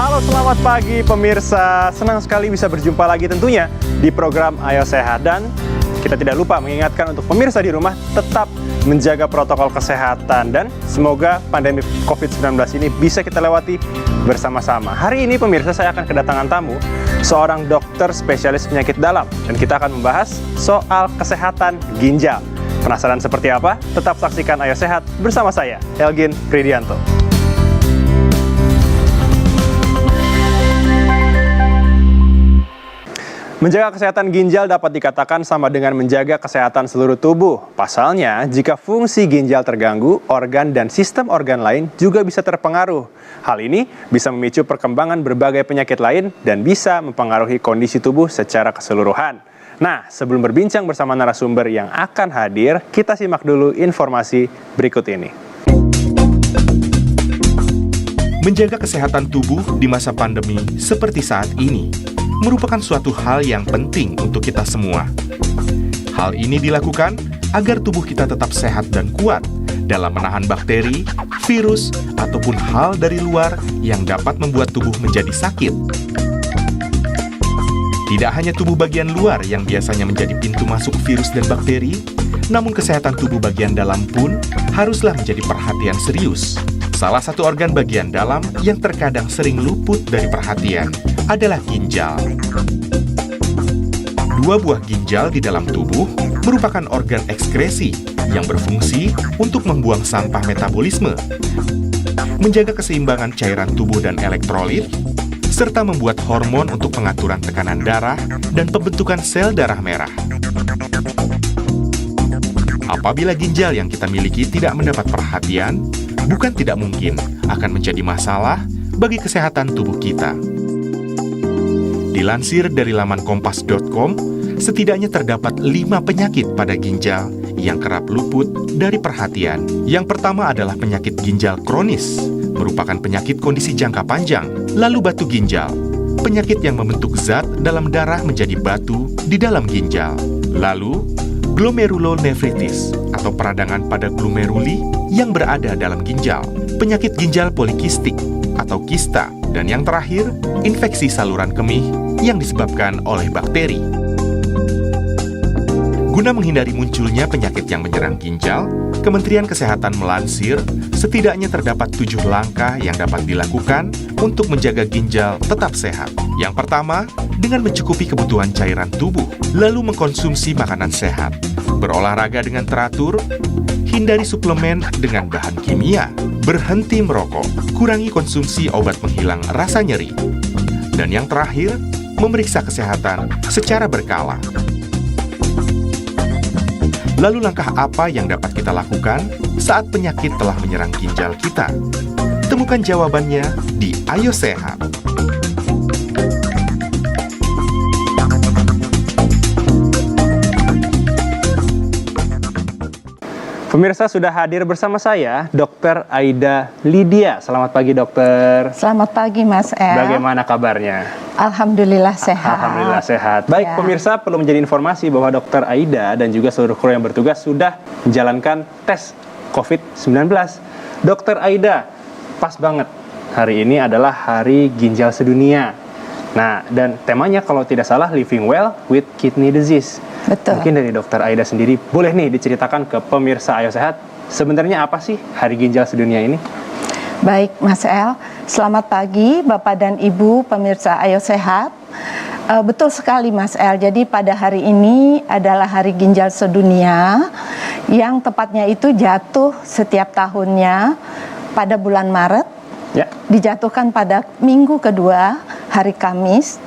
Halo, selamat pagi pemirsa. Senang sekali bisa berjumpa lagi tentunya di program Ayo Sehat. Dan kita tidak lupa mengingatkan untuk pemirsa di rumah tetap menjaga protokol kesehatan. Dan semoga pandemi COVID-19 ini bisa kita lewati bersama-sama. Hari ini pemirsa, saya akan kedatangan tamu, seorang dokter spesialis penyakit dalam. Dan kita akan membahas soal kesehatan ginjal. Penasaran seperti apa? Tetap saksikan Ayo Sehat bersama saya, Elgin Pridianto. Menjaga kesehatan ginjal dapat dikatakan sama dengan menjaga kesehatan seluruh tubuh. Pasalnya, jika fungsi ginjal terganggu, organ dan sistem organ lain juga bisa terpengaruh. Hal ini bisa memicu perkembangan berbagai penyakit lain dan bisa mempengaruhi kondisi tubuh secara keseluruhan. Nah, sebelum berbincang bersama narasumber yang akan hadir, kita simak dulu informasi berikut ini. Menjaga kesehatan tubuh di masa pandemi seperti saat ini merupakan suatu hal yang penting untuk kita semua. Hal ini dilakukan agar tubuh kita tetap sehat dan kuat dalam menahan bakteri, virus, ataupun hal dari luar yang dapat membuat tubuh menjadi sakit. Tidak hanya tubuh bagian luar yang biasanya menjadi pintu masuk virus dan bakteri, namun kesehatan tubuh bagian dalam pun haruslah menjadi perhatian serius. Salah satu organ bagian dalam yang terkadang sering luput dari perhatian adalah ginjal. Dua buah ginjal di dalam tubuh merupakan organ ekskresi yang berfungsi untuk membuang sampah metabolisme, menjaga keseimbangan cairan tubuh dan elektrolit, serta membuat hormon untuk pengaturan tekanan darah dan pembentukan sel darah merah. Apabila ginjal yang kita miliki tidak mendapat perhatian, bukan tidak mungkin akan menjadi masalah bagi kesehatan tubuh kita. Dilansir dari laman kompas.com, setidaknya terdapat 5 penyakit pada ginjal yang kerap luput dari perhatian. Yang pertama adalah penyakit ginjal kronis, merupakan penyakit kondisi jangka panjang. Lalu batu ginjal, penyakit yang membentuk zat dalam darah menjadi batu di dalam ginjal. Lalu glomerulonefritis atau peradangan pada glomeruli yang berada dalam ginjal, penyakit ginjal polikistik atau kista, dan yang terakhir, infeksi saluran kemih yang disebabkan oleh bakteri. Guna menghindari munculnya penyakit yang menyerang ginjal, Kementerian Kesehatan melansir setidaknya terdapat 7 langkah yang dapat dilakukan untuk menjaga ginjal tetap sehat. Yang pertama, dengan mencukupi kebutuhan cairan tubuh, lalu mengkonsumsi makanan sehat, berolahraga dengan teratur, hindari suplemen dengan bahan kimia, berhenti merokok, kurangi konsumsi obat penghilang rasa nyeri, dan yang terakhir, memeriksa kesehatan secara berkala. Lalu langkah apa yang dapat kita lakukan saat penyakit telah menyerang ginjal kita? Temukan jawabannya di Ayo Sehat. Pemirsa, sudah hadir bersama saya, Dr. Aida Lydia. Selamat pagi, dokter. Selamat pagi, Mas El. Bagaimana kabarnya? Alhamdulillah sehat. Alhamdulillah sehat. Baik, Ya. pemirsa, perlu menjadi informasi bahwa Dr. Aida dan juga seluruh kru yang bertugas sudah menjalankan tes COVID-19. Dr. Aida, pas banget. Hari ini adalah Hari Ginjal Sedunia. Nah, dan temanya kalau tidak salah, Living Well with Kidney Disease. Betul. Mungkin dari Dr. Aida sendiri boleh nih diceritakan ke pemirsa Ayo Sehat, sebenarnya apa sih Hari Ginjal Sedunia ini? Baik, Mas El. Selamat pagi, Bapak dan Ibu pemirsa Ayo Sehat. Betul sekali, Mas El. Jadi pada hari ini adalah Hari Ginjal Sedunia, yang tepatnya itu jatuh setiap tahunnya pada bulan Maret. Ya. Dijatuhkan pada minggu kedua, hari Kamis.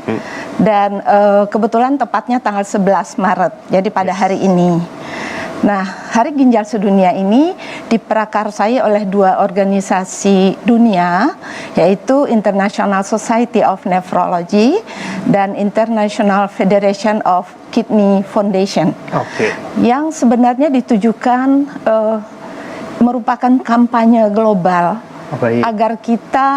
Dan kebetulan tepatnya tanggal 11 Maret, jadi pada hari ini. Nah, Hari Ginjal Sedunia ini diprakarsai oleh 2 organisasi dunia, yaitu International Society of Nephrology dan International Federation of Kidney Foundation. Oke. Yang sebenarnya ditujukan merupakan kampanye global Baik. agar kita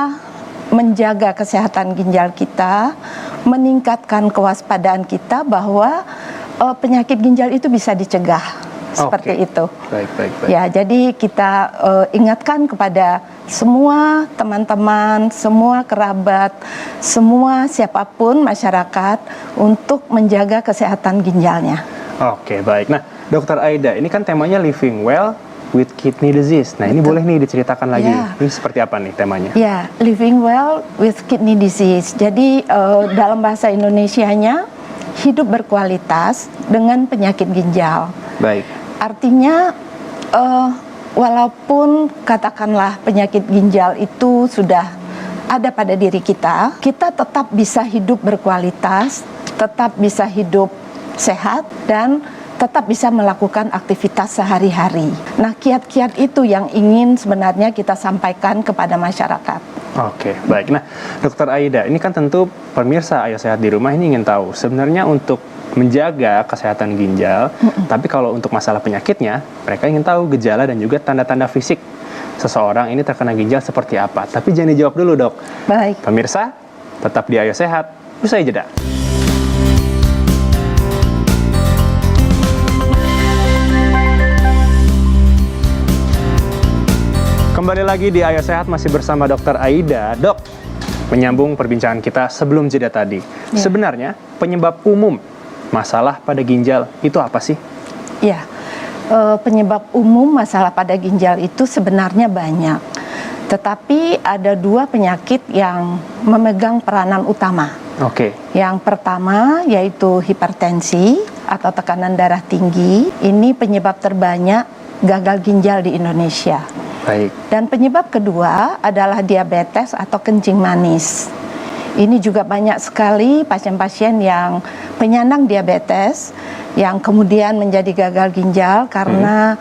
menjaga kesehatan ginjal kita, meningkatkan kewaspadaan kita bahwa penyakit ginjal itu bisa dicegah. Seperti itu. Baik. Ya, jadi kita ingatkan kepada semua teman-teman, semua kerabat, semua siapapun masyarakat untuk menjaga kesehatan ginjalnya. Oke, baik. Nah, Dokter Aida, ini kan temanya living well with kidney disease. Nah, ini Betul. boleh nih diceritakan lagi. Ya. Ini seperti apa nih temanya? Ya, living well with kidney disease. Jadi dalam bahasa Indonesianya, hidup berkualitas dengan penyakit ginjal. Baik. Artinya walaupun katakanlah penyakit ginjal itu sudah ada pada diri kita, kita tetap bisa hidup berkualitas, tetap bisa hidup sehat, dan tetap bisa melakukan aktivitas sehari-hari. Nah, kiat-kiat itu yang ingin sebenarnya kita sampaikan kepada masyarakat. Oke, baik. Nah, Dokter Aida, ini kan tentu pemirsa Ayo Sehat di Rumah ini ingin tahu sebenarnya untuk menjaga kesehatan ginjal, tapi kalau untuk masalah penyakitnya, mereka ingin tahu gejala dan juga tanda-tanda fisik seseorang ini terkena ginjal seperti apa. Tapi jangan dijawab dulu, Dok. Baik. Pemirsa, tetap di Ayo Sehat. Usai jeda. Kembali lagi di Ayo Sehat, masih bersama Dokter Aida. Dok, menyambung perbincangan kita sebelum jeda tadi. Ya. Sebenarnya penyebab umum masalah pada ginjal itu apa sih? Ya, penyebab umum masalah pada ginjal itu sebenarnya banyak. Tetapi ada dua penyakit yang memegang peranan utama. Oke. Yang pertama yaitu hipertensi atau tekanan darah tinggi. Ini penyebab terbanyak gagal ginjal di Indonesia. Baik. Dan penyebab kedua adalah diabetes atau kencing manis. Ini juga banyak sekali pasien-pasien yang penyandang diabetes yang kemudian menjadi gagal ginjal karena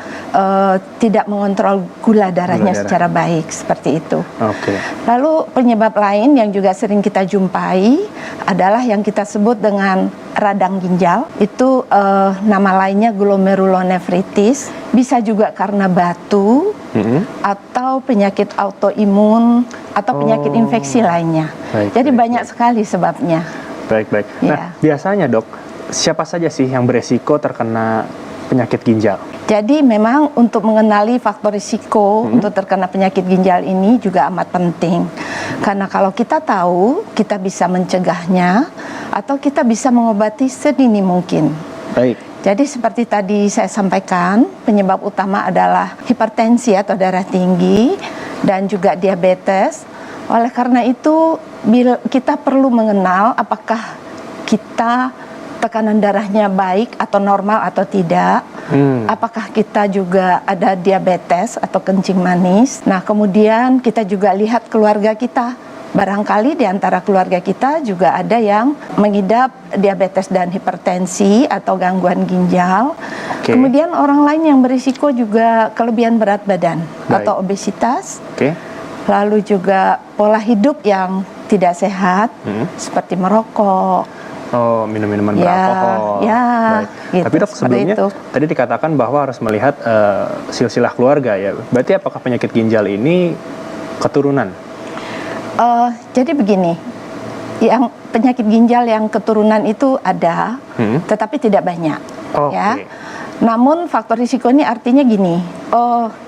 tidak mengontrol gula darahnya secara baik, seperti itu. Oke. Lalu penyebab lain yang juga sering kita jumpai adalah yang kita sebut dengan radang ginjal. Itu nama lainnya glomerulonefritis. Bisa juga karena batu atau penyakit autoimun atau penyakit infeksi lainnya. Jadi banyak sekali sebabnya. Baik. Nah, biasanya Dok, siapa saja sih yang beresiko terkena penyakit ginjal? Jadi memang untuk mengenali faktor risiko untuk terkena penyakit ginjal ini juga amat penting. Karena kalau kita tahu, kita bisa mencegahnya atau kita bisa mengobati sedini mungkin. Baik. Jadi seperti tadi saya sampaikan, penyebab utama adalah hipertensi atau darah tinggi dan juga diabetes. Oleh karena itu, kita perlu mengenal apakah kita tekanan darahnya baik atau normal atau tidak. Apakah kita juga ada diabetes atau kencing manis. Nah, kemudian kita juga lihat keluarga kita. Barangkali di antara keluarga kita juga ada yang mengidap diabetes dan hipertensi atau gangguan ginjal. Oke. Kemudian orang lain yang berisiko juga kelebihan berat badan atau obesitas. Oke. Lalu juga pola hidup yang tidak sehat, seperti merokok. Oh, minum-minuman beralkohol. Ya, Baik. gitu, Tapi Dok, sebelumnya itu. tadi dikatakan bahwa harus melihat silsilah keluarga ya. Berarti apakah penyakit ginjal ini keturunan? Jadi begini, yang penyakit ginjal yang keturunan itu ada, tetapi tidak banyak. Oke. Ya. Namun faktor risiko ini artinya gini,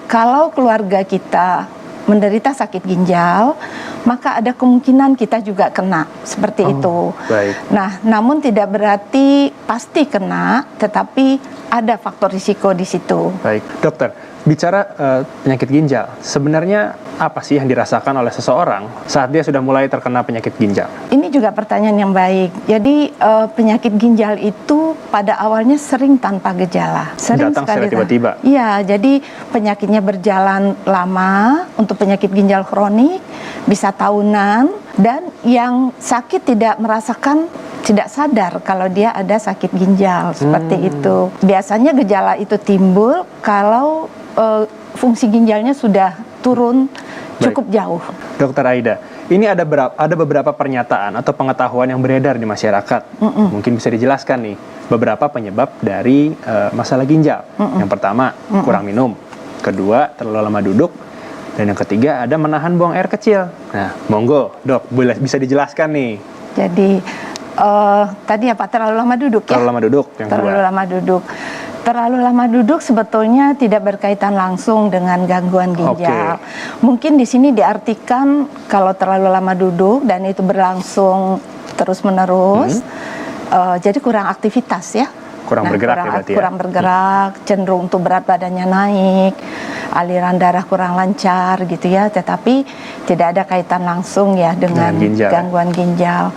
kalau keluarga kita menderita sakit ginjal, maka ada kemungkinan kita juga kena seperti itu. Baik. Nah, namun tidak berarti pasti kena, tetapi ada faktor risiko di situ. Baik, dokter. Bicara penyakit ginjal, sebenarnya apa sih yang dirasakan oleh seseorang saat dia sudah mulai terkena penyakit ginjal? Ini juga pertanyaan yang baik. Jadi penyakit ginjal itu pada awalnya sering tanpa gejala. Sering Datang sekali secara tiba-tiba? Iya, jadi penyakitnya berjalan lama. Untuk penyakit ginjal kronik bisa tahunan. Dan yang sakit tidak merasakan, tidak sadar kalau dia ada sakit ginjal. Seperti itu. Biasanya gejala itu timbul kalau fungsi ginjalnya sudah turun cukup jauh. Dokter Aida, ini ada beberapa pernyataan atau pengetahuan yang beredar di masyarakat. Mungkin bisa dijelaskan nih beberapa penyebab dari masalah ginjal. Yang pertama, kurang minum. Kedua, terlalu lama duduk. Dan yang ketiga, ada menahan buang air kecil. Nah, monggo dok, bisa dijelaskan nih. Jadi tadi apa, terlalu lama duduk ya? Terlalu lama duduk yang Terlalu kedua. lama duduk. Terlalu lama duduk sebetulnya tidak berkaitan langsung dengan gangguan ginjal. Mungkin di sini diartikan kalau terlalu lama duduk dan itu berlangsung terus-menerus, jadi kurang aktivitas ya. Kurang bergerak ya berarti ya? Kurang bergerak, cenderung tuh berat badannya naik, aliran darah kurang lancar gitu ya. Tetapi tidak ada kaitan langsung ya dengan ginjal, gangguan ginjal.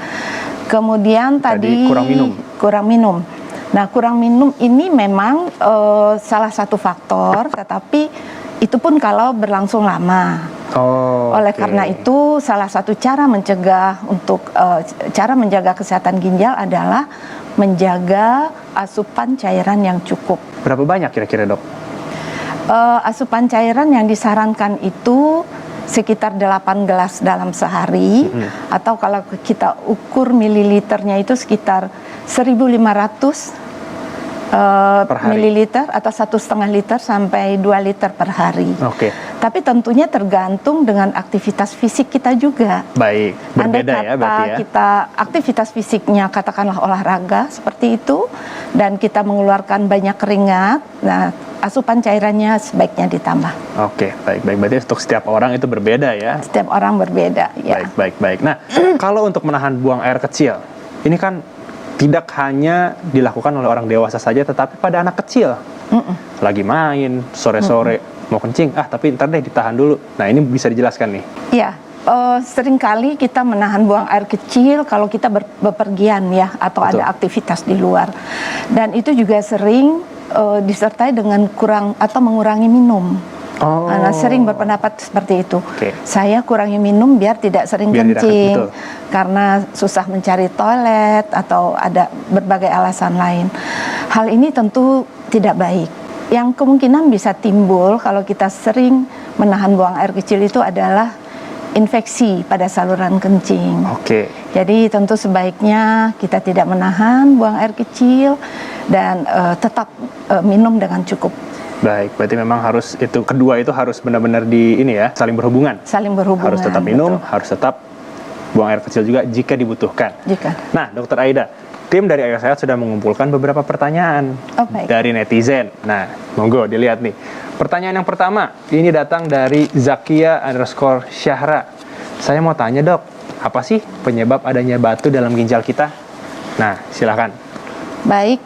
Kemudian tadi kurang minum. Nah, kurang minum ini memang salah satu faktor, tetapi itu pun kalau berlangsung lama. Oleh karena itu, salah satu cara mencegah cara menjaga kesehatan ginjal adalah menjaga asupan cairan yang cukup. Berapa banyak kira-kira, Dok? Asupan cairan yang disarankan itu sekitar 8 gelas dalam sehari, atau kalau kita ukur mililiternya itu sekitar 1.500 mililiter atau 1,5 liter sampai 2 liter per hari. Tapi tentunya tergantung dengan aktivitas fisik kita juga. Baik, berbeda ya berarti ya. Kita aktivitas fisiknya katakanlah olahraga seperti itu, dan kita mengeluarkan banyak keringat, nah asupan cairannya sebaiknya ditambah. Baik. Berarti untuk setiap orang itu berbeda ya? Setiap orang berbeda, ya. Baik. Nah, kalau untuk menahan buang air kecil, ini kan tidak hanya dilakukan oleh orang dewasa saja, tetapi pada anak kecil. Lagi main, sore-sore, mau kencing, tapi ntar deh ditahan dulu. Nah, ini bisa dijelaskan nih? Iya. Seringkali kita menahan buang air kecil kalau kita bepergian ya, atau ada aktivitas di luar. Dan itu juga sering disertai dengan kurang atau mengurangi minum. Nah, sering berpendapat seperti itu. Saya kurangi minum biar tidak sering kencing, karena susah mencari toilet atau ada berbagai alasan lain. Hal ini tentu tidak baik. Yang kemungkinan bisa timbul kalau kita sering menahan buang air kecil itu adalah infeksi pada saluran kencing. Jadi tentu sebaiknya kita tidak menahan buang air kecil dan tetap minum dengan cukup. Baik, berarti memang harus kedua itu harus benar-benar saling berhubungan. Saling berhubungan. Harus tetap minum, harus tetap buang air kecil juga jika dibutuhkan. Nah, Dokter Aida, tim dari Ayo Sehat sudah mengumpulkan beberapa pertanyaan dari netizen. Nah, monggo dilihat nih. Pertanyaan yang pertama, ini datang dari Zakia_Syahra. Saya mau tanya, Dok, apa sih penyebab adanya batu dalam ginjal kita? Nah, silakan. Baik,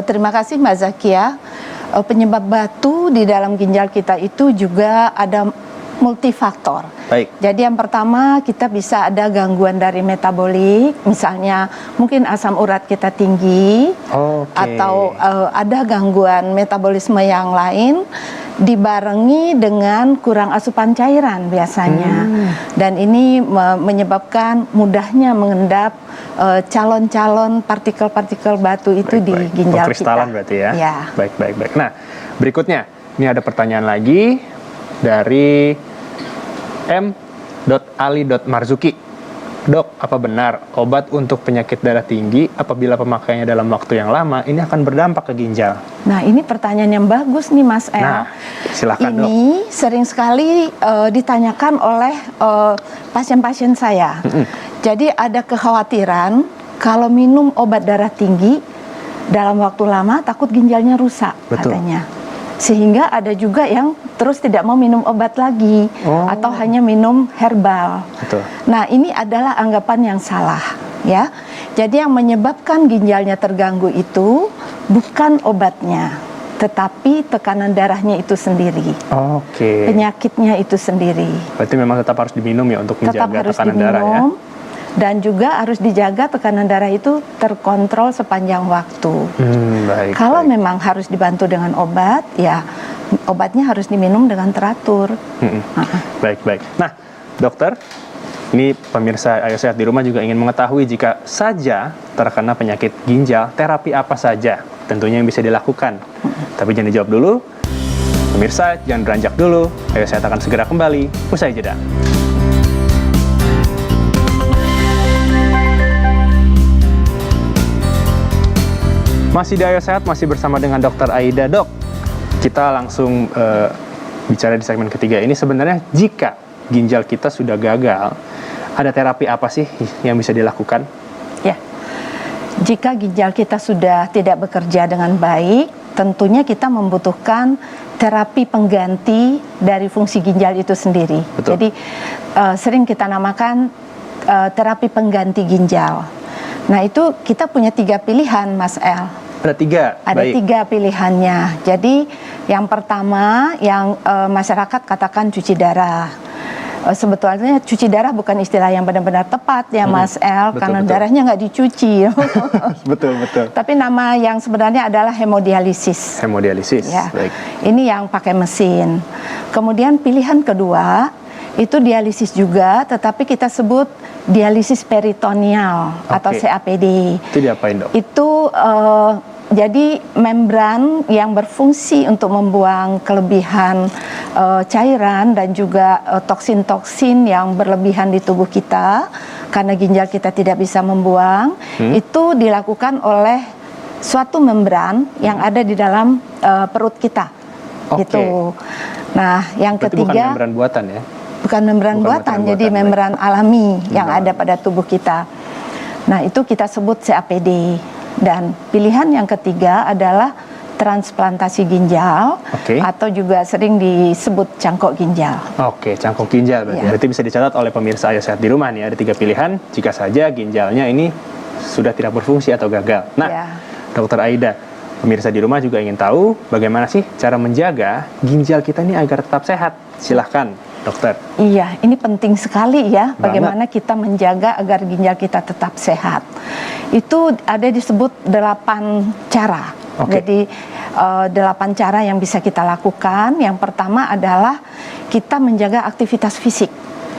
terima kasih Mbak Zakia. Penyebab batu di dalam ginjal kita itu juga ada multifaktor. Jadi yang pertama, kita bisa ada gangguan dari metabolik, misalnya mungkin asam urat kita tinggi, atau ada gangguan metabolisme yang lain dibarengi dengan kurang asupan cairan biasanya. Dan ini menyebabkan mudahnya mengendap calon-calon partikel-partikel batu itu di ginjal kita. Kristalan berarti ya? Ya. Baik. Nah, berikutnya, ini ada pertanyaan lagi dari M.Ali.Marzuki. Dok, apa benar obat untuk penyakit darah tinggi apabila pemakaiannya dalam waktu yang lama ini akan berdampak ke ginjal? Nah, ini pertanyaan yang bagus nih Mas El. Nah, silakan, Dok. Ini sering sekali ditanyakan oleh pasien-pasien saya. Jadi ada kekhawatiran kalau minum obat darah tinggi dalam waktu lama takut ginjalnya rusak katanya. Sehingga ada juga yang terus tidak mau minum obat lagi atau hanya minum herbal. Nah, ini adalah anggapan yang salah ya. Jadi yang menyebabkan ginjalnya terganggu itu bukan obatnya, tetapi tekanan darahnya itu sendiri. Penyakitnya itu sendiri. Berarti memang tetap harus diminum ya untuk menjaga tekanan darah ya. Dan juga harus dijaga tekanan darah itu terkontrol sepanjang waktu. Kalau memang harus dibantu dengan obat, ya obatnya harus diminum dengan teratur. Baik. Nah, dokter, ini pemirsa Ayo Sehat di rumah juga ingin mengetahui jika saja terkena penyakit ginjal, terapi apa saja tentunya yang bisa dilakukan. Tapi jangan dijawab dulu. Pemirsa, jangan beranjak dulu. Ayo Sehat akan segera kembali usai jeda. Masih di Ayo Sehat, masih bersama dengan Dokter Aida. Dok, kita langsung bicara di segmen ketiga ini. Sebenarnya jika ginjal kita sudah gagal, ada terapi apa sih yang bisa dilakukan? Ya, jika ginjal kita sudah tidak bekerja dengan baik, tentunya kita membutuhkan terapi pengganti dari fungsi ginjal itu sendiri. Betul. Jadi sering kita namakan terapi pengganti ginjal. Nah itu kita punya 3 pilihan, Mas El. Ada 3. Ada Baik. 3 pilihannya. Jadi yang pertama yang masyarakat katakan cuci darah. Sebetulnya cuci darah bukan istilah yang benar-benar tepat ya Mas El, Betul, karena betul. darahnya nggak dicuci. Betul. Tapi nama yang sebenarnya adalah hemodialisis. Hemodialisis. Ya, Baik. ini yang pakai mesin. Kemudian pilihan kedua itu dialisis juga, tetapi kita sebut dialisis peritoneal atau Oke. CAPD. Itu diapain, Dok? Itu jadi membran yang berfungsi untuk membuang kelebihan cairan dan juga toksin-toksin yang berlebihan di tubuh kita karena ginjal kita tidak bisa membuang. Itu dilakukan oleh suatu membran yang ada di dalam perut kita. Oke. Gitu. Nah, yang Berarti bukan ketiga membran buatan ya? bukan membran Bukan buatan, membran jadi buatan, membran alami yang Membran. ada pada tubuh kita. Nah, itu kita sebut CAPD. Dan pilihan yang ketiga adalah transplantasi ginjal Oke. atau juga sering disebut cangkok ginjal. Oke, cangkok ginjal berarti. Ya. Berarti bisa dicatat oleh pemirsa Ayo Sehat di Rumah nih, ada 3 pilihan jika saja ginjalnya ini sudah tidak berfungsi atau gagal. Nah, Ya. Dokter Aida, pemirsa di rumah juga ingin tahu bagaimana sih cara menjaga ginjal kita ini agar tetap sehat. Silahkan, dokter. Iya, ini penting sekali ya, Banget. bagaimana kita menjaga agar ginjal kita tetap sehat. Itu ada disebut 8 cara. Oke. Jadi 8 cara yang bisa kita lakukan. Yang pertama adalah kita menjaga aktivitas fisik.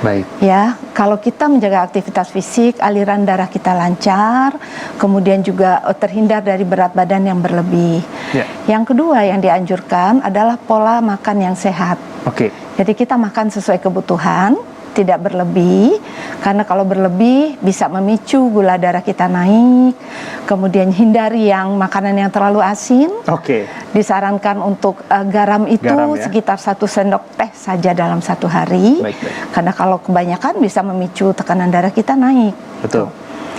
Baik. Ya, kalau kita menjaga aktivitas fisik, aliran darah kita lancar, kemudian juga terhindar dari berat badan yang berlebih. Ya. Yang kedua yang dianjurkan adalah pola makan yang sehat. Oke. Jadi kita makan sesuai kebutuhan, tidak berlebih, karena kalau berlebih bisa memicu gula darah kita naik. Kemudian hindari yang makanan yang terlalu asin. Oke. Disarankan untuk garam itu Garam, ya. sekitar 1 sendok teh saja dalam 1 hari. Baik. Karena kalau kebanyakan bisa memicu tekanan darah kita naik. Betul.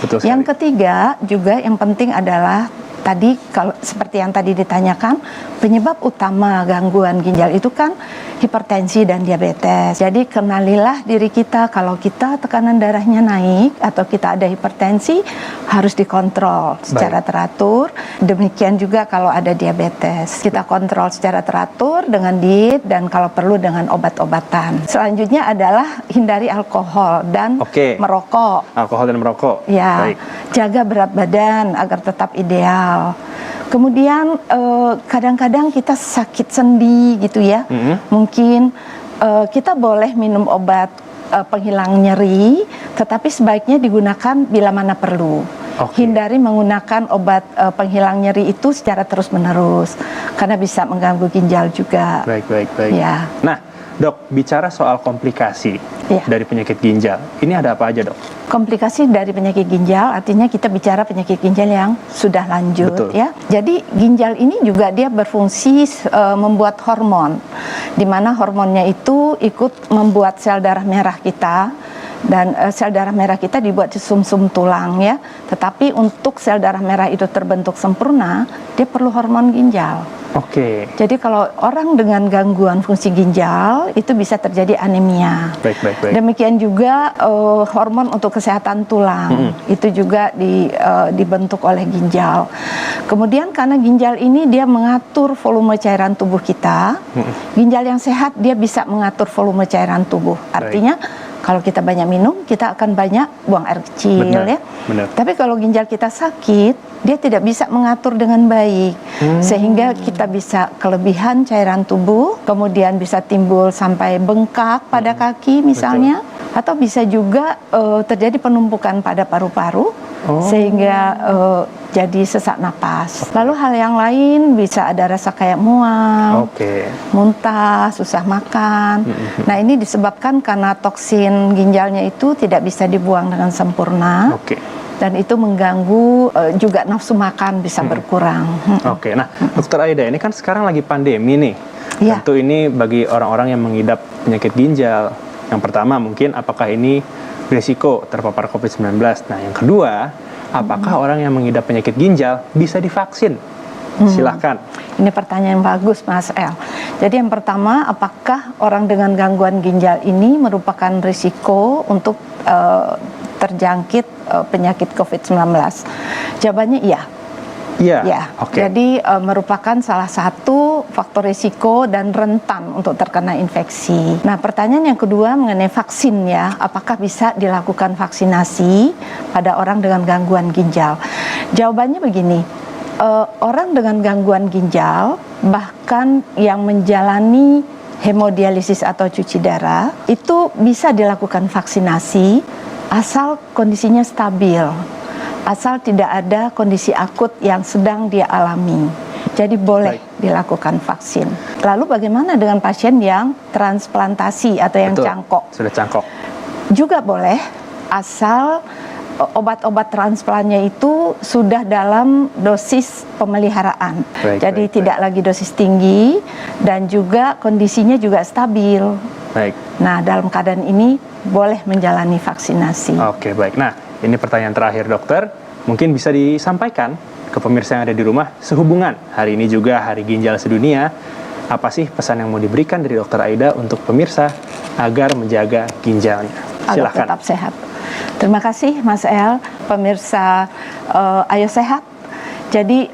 Betul sekali. Yang ketiga juga yang penting adalah tadi kalau seperti yang tadi ditanyakan, penyebab utama gangguan ginjal itu kan hipertensi dan diabetes. Jadi kenalilah diri kita, kalau kita tekanan darahnya naik atau kita ada hipertensi harus dikontrol secara teratur. Demikian juga kalau ada diabetes, kita kontrol secara teratur dengan diet dan kalau perlu dengan obat-obatan. Selanjutnya adalah hindari alkohol dan Oke. merokok. Alkohol dan merokok. Ya, Baik. jaga berat badan agar tetap ideal. Kemudian kadang-kadang kita sakit sendi gitu ya. Mungkin kita boleh minum obat penghilang nyeri, tetapi sebaiknya digunakan bila mana perlu. Oke. Hindari menggunakan obat penghilang nyeri itu secara terus-menerus, karena bisa mengganggu ginjal juga. Baik. Ya. Nah, Dok, bicara soal komplikasi Ya. dari penyakit ginjal, ini ada apa aja, Dok? Komplikasi dari penyakit ginjal artinya kita bicara penyakit ginjal yang sudah lanjut. Betul. Ya. Jadi ginjal ini juga dia berfungsi membuat hormon, di mana hormonnya itu ikut membuat sel darah merah kita, dan sel darah merah kita dibuat di sumsum tulang ya. Tetapi untuk sel darah merah itu terbentuk sempurna, dia perlu hormon ginjal. Oke. Jadi kalau orang dengan gangguan fungsi ginjal itu bisa terjadi anemia. Baik. Demikian juga hormon untuk kesehatan tulang itu juga dibentuk oleh ginjal. Kemudian karena ginjal ini dia mengatur volume cairan tubuh kita, ginjal yang sehat dia bisa mengatur volume cairan tubuh. Artinya kalau kita banyak minum, kita akan banyak buang air kecil. Benar, Ya. benar. Tapi kalau ginjal kita sakit, dia tidak bisa mengatur dengan baik, sehingga kita bisa kelebihan cairan tubuh, kemudian bisa timbul sampai bengkak pada kaki misalnya, atau bisa juga terjadi penumpukan pada paru-paru, sehingga jadi sesak napas. Lalu hal yang lain bisa ada rasa kayak mual, Oke. muntah, susah makan. Nah, ini disebabkan karena toksin ginjalnya itu tidak bisa dibuang dengan sempurna. Oke. Dan itu mengganggu juga nafsu makan bisa berkurang. Oke, nah Dokter Aida, ini kan sekarang lagi pandemi nih. Iya. Tentu ini bagi orang-orang yang mengidap penyakit ginjal. Yang pertama mungkin apakah ini risiko terpapar COVID-19. Nah yang kedua, apakah orang yang mengidap penyakit ginjal bisa divaksin? Silahkan. Ini pertanyaan yang bagus, Mas El. Jadi yang pertama, apakah orang dengan gangguan ginjal ini merupakan risiko untuk terjangkit penyakit COVID-19? Jawabannya iya. Iya. Ya, Oke. jadi merupakan salah satu faktor risiko dan rentan untuk terkena infeksi. Nah, pertanyaan yang kedua mengenai vaksin ya, apakah bisa dilakukan vaksinasi pada orang dengan gangguan ginjal? Jawabannya begini, orang dengan gangguan ginjal, bahkan yang menjalani hemodialisis atau cuci darah, itu bisa dilakukan vaksinasi asal kondisinya stabil. Asal tidak ada kondisi akut yang sedang dia alami. Jadi boleh dilakukan vaksin. Lalu bagaimana dengan pasien yang transplantasi atau yang Betul. cangkok? Sudah cangkok. Juga boleh, asal obat-obat transplannya itu sudah dalam dosis pemeliharaan. Jadi tidak lagi dosis tinggi dan juga kondisinya juga stabil. Baik. Nah, dalam keadaan ini boleh menjalani vaksinasi. Oke, baik. Nah, ini pertanyaan terakhir dokter, mungkin bisa disampaikan ke pemirsa yang ada di rumah sehubungan hari ini juga Hari Ginjal Sedunia. Apa sih pesan yang mau diberikan dari dokter Aida untuk pemirsa agar menjaga ginjalnya? Agar Silakan. tetap sehat. Terima kasih Mas El, pemirsa Ayo Sehat. Jadi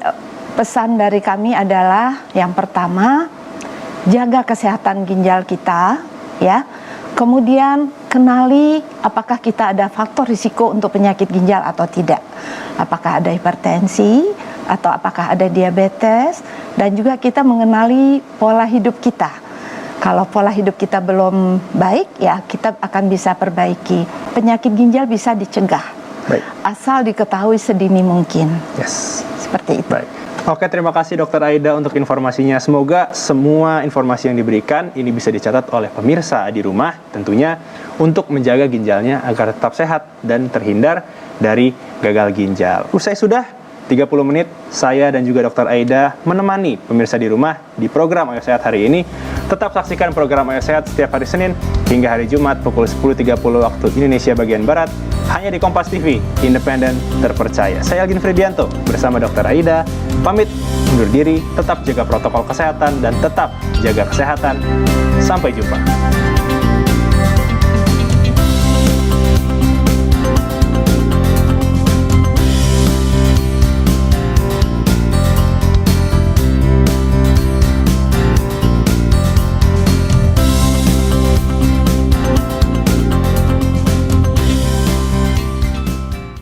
pesan dari kami adalah yang pertama, jaga kesehatan ginjal kita ya. Kemudian kenali apakah kita ada faktor risiko untuk penyakit ginjal atau tidak. Apakah ada hipertensi atau apakah ada diabetes, dan juga kita mengenali pola hidup kita. Kalau pola hidup kita belum baik ya kita akan bisa perbaiki. Penyakit ginjal bisa dicegah. Baik. Asal diketahui sedini mungkin. Yes. Seperti itu. Baik. Oke, terima kasih Dokter Aida untuk informasinya. Semoga semua informasi yang diberikan ini bisa dicatat oleh pemirsa di rumah tentunya untuk menjaga ginjalnya agar tetap sehat dan terhindar dari gagal ginjal. Usai sudah 30 menit saya dan juga Dokter Aida menemani pemirsa di rumah di program Ayo Sehat hari ini. Tetap saksikan program Ayo Sehat setiap hari Senin hingga hari Jumat pukul 10.30 waktu Indonesia bagian Barat hanya di Kompas TV, independen, terpercaya. Saya Algin Fridianto bersama Dokter Aida pamit undur diri, tetap jaga protokol kesehatan dan tetap jaga kesehatan. Sampai jumpa.